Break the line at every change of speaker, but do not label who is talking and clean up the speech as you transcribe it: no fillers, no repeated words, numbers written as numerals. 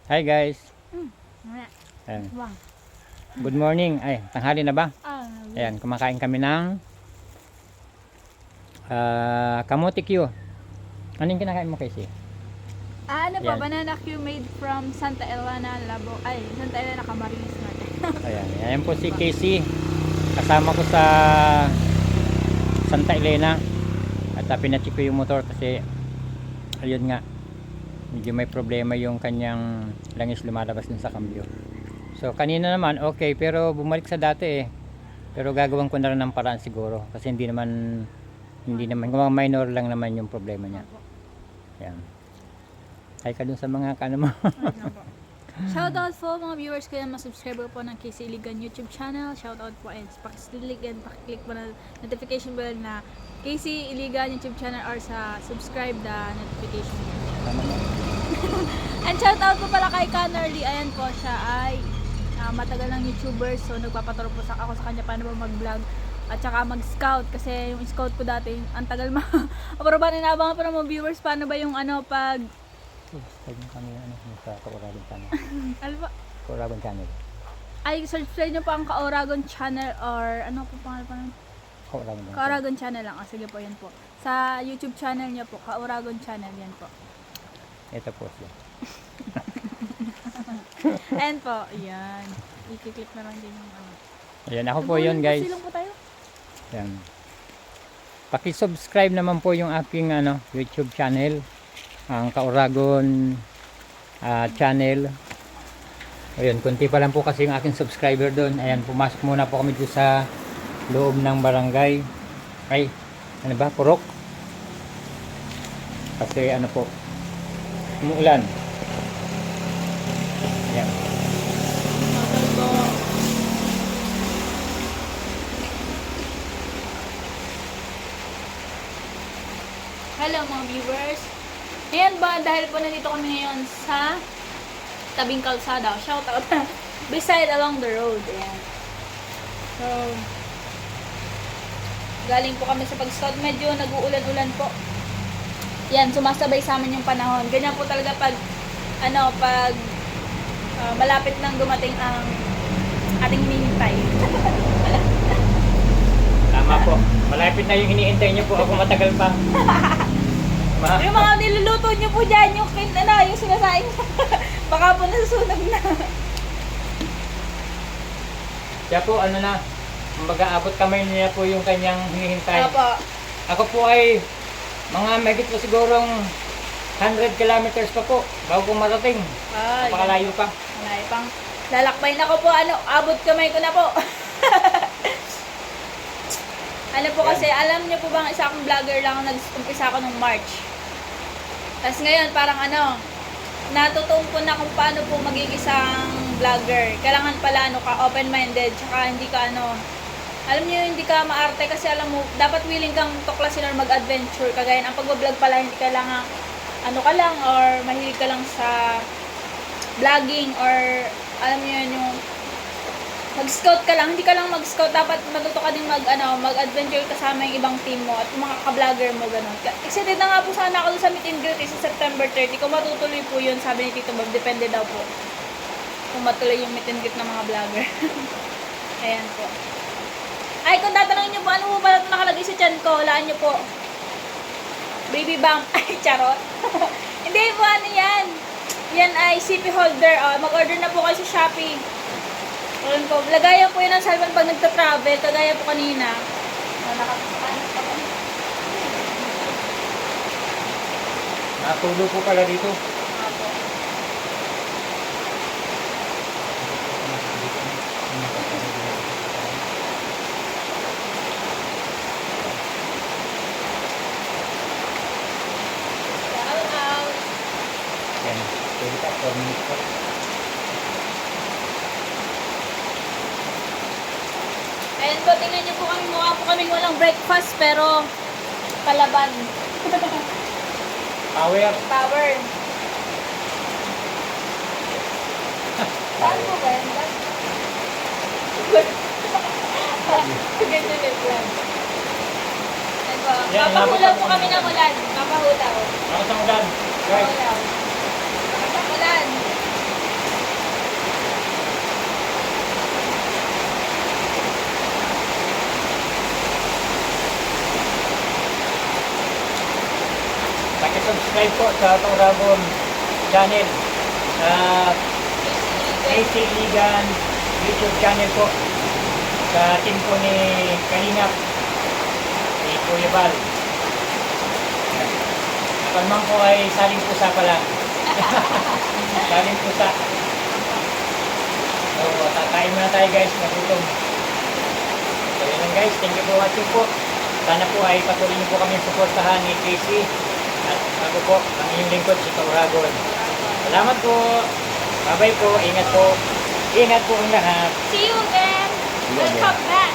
Hi guys. Ayan.
Wow.
Good morning. Ay, tanghali na ba?
Yeah.
Ayan, kumakain kami ng kamote Q. Ano yung kinakain mo kasi?
Ano po,
Yan.
banana Q made from Santa Elena, Santa Elena, Camarines Norte.
Ayan, ayan po si Casey. Kasama ko sa Santa Elena. At pinacheck ko yung motor kasi ayun nga, medyo may problema yung kanyang langis lumalabas dun sa cambio. So kanina naman okay, pero bumalik sa dati eh. Pero gagawin ko na rin ng paraan siguro kasi hindi naman kung minor lang naman yung problema niya. Yan. Hi ka dun sa mga kano mo.
Shoutout po mga viewers ko yan, mga subscriber po ng KC Iligan YouTube channel. Shoutout po and pakiclick and pakiclick po na notification bell na KC Iligan YouTube channel or sa subscribe the notification bell.
Tama mo.
And shoutout po pala kay Cannerly. Ayan po, siya ay matagal ng YouTuber. So nagpapaturo po ako sa kanya paano ba mag-vlog at saka mag-scout. Kasi yung scout ko dati, ang tagal pero ba inaabangan pa ng mga viewers paano ba yung pag
Subscribe mo kami sa Kauragon Channel.
ano ba?
Kauragon Channel.
Ay, subscribe nyo po ang Kauragon channel or ano po pangalan pa nun?
Kauragon Channel.
Kauragon channel lang. Sige po, yan po. Sa YouTube channel niya po, Kauragon channel, yan po.
Ito po siya.
And po, yan. I-click na lang din yung
Ayan, ako po yun guys.
Silang po tayo.
Yan. Paki-subscribe naman po yung aking YouTube channel, ang Kauragon channel. Ayun, kunti pa lang po kasi yung aking subscriber doon. Ayan, pumasok muna po kami dito sa loob ng barangay. Ay, ano ba? Purok. Kasi ano po, umuulan. Ayan.
Hello mga viewers. Ayan ba, dahil po nandito kami ngayon sa tabing kalsada. Shout out. Beside along the road. Ayan. So, galing po kami sa pag-scout. Medyo nag-uulan-ulan po. Yan, sumasabay sa amin yung panahon. Ganyan po talaga pag malapit nang dumating ang ating hinihintay.
Tama po. Malapit na yung hinihintay niyo po. Ako matagal pa.
Yung mga niluluto nyo po dyan, yung yung sinasaing, baka po nasusunog na.
Kaya po, mag-aabot kamay niya po yung kanyang hinihintay.
Opo.
Ako po ay mga megit po sigurong 100 kilometers pa po bago po marating. Napakalayo pa.
Malay pang lalakbay na ko po, abot kamay ko na po. Kasi alam niyo po bang isa akong vlogger lang, nag-umpisa ako nung March. Tapos ngayon parang natutuon ko na kung paano po magiging isang vlogger. Kailangan pala ka open-minded, tsaka hindi ka alam niyo hindi ka maarte kasi alam mo, dapat willing kang tuklasin or mag-adventure. Kagaya ang pag-vlog pala, hindi kailangan ka lang or mahilig ka lang sa vlogging or alam niyo yun, yung mag-scout ka lang, hindi ka lang mag-scout, dapat matuto ka din mag-adventure kasama yung ibang team mo at yung mga ka-vlogger mo, gano'n. Excited na nga po sana ako sa meet and greet sa September 30. Kung matutuloy po yun, sabi ni Tito Bob, depende daw po kung matuloy yung meet and greet ng mga vlogger. Ayan po. Ay, kung tatanungin nyo po, ano po ba nakalagay sa tiyan ko, walaan nyo po. Baby bump. Ay, charot. Hindi po, yan. Yan ay CP holder. Mag-order na po kayo sa Shopee. Ayun po, lagayan po yun ang salban pag nagta-travel, kagaya po kanina.
Natulo po pala dito.
Shout out.
Yan. Pwede ka, 4 minutes po.
Ayan po, tingnan niyo po kami, mukha po kaming walang breakfast, pero palaban.
Power.
Power. Saan po ba yan? Ganyan yung plan. Ayan po, papahulaw po kami ng ulan. Papahulaw.
Ako sa ulan. Guys.
Papahulaw. Ulan.
subscribe po sa Tauragon channel. AC Ligan YouTube channel po. Sa team po ni Kalingap, ni Kuya Bal. Kalmang ko ay saling pusa pala. Saling pusa. So, kakain muna tayo guys, nagutom. So, yun lang guys, thank you for watching po. Sana po ay patuloy niyo po kami suportahan ni Casey. At ako po, ang inyong lingkod, si Tauragon. Salamat po. Bye-bye po. Ingat po. Ingat po ang lahat.
See you again. Welcome back.